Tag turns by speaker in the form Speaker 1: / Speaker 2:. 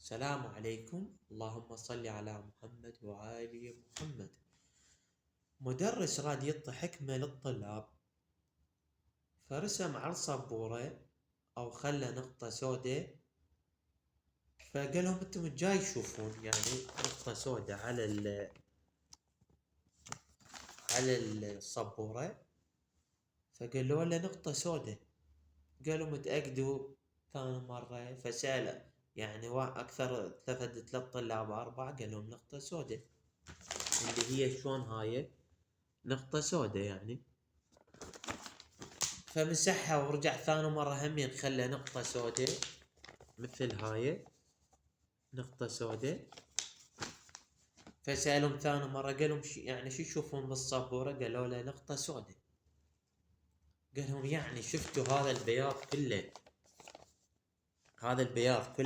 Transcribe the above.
Speaker 1: السلام عليكم، اللهم صل على محمد وآل محمد. مدرس راد يعطي حكمة للطلاب، فرسم على السبورة أو خلى نقطة سوداء، فقال لهم انتم جاي تشوفون يعني نقطة سوداء على السبورة، فقالوا له نقطة سوداء، قالوا متأكدوا؟ ثاني مرة فسأل يعني أكثر، ثلاث طلاب 4، قال لهم نقطة سوداء اللي هي شلون هاي نقطة سوداء يعني. فمسحها ورجع ثاني مرة همين خلى نقطة سوداء مثل هاي نقطة سوداء، فسألهم ثاني مرة قالهم يعني شو يشوفون بالسبورة؟ قالوا له نقطة سوداء. قالهم يعني شفتوا هذا البياض كله، هذا البياض كله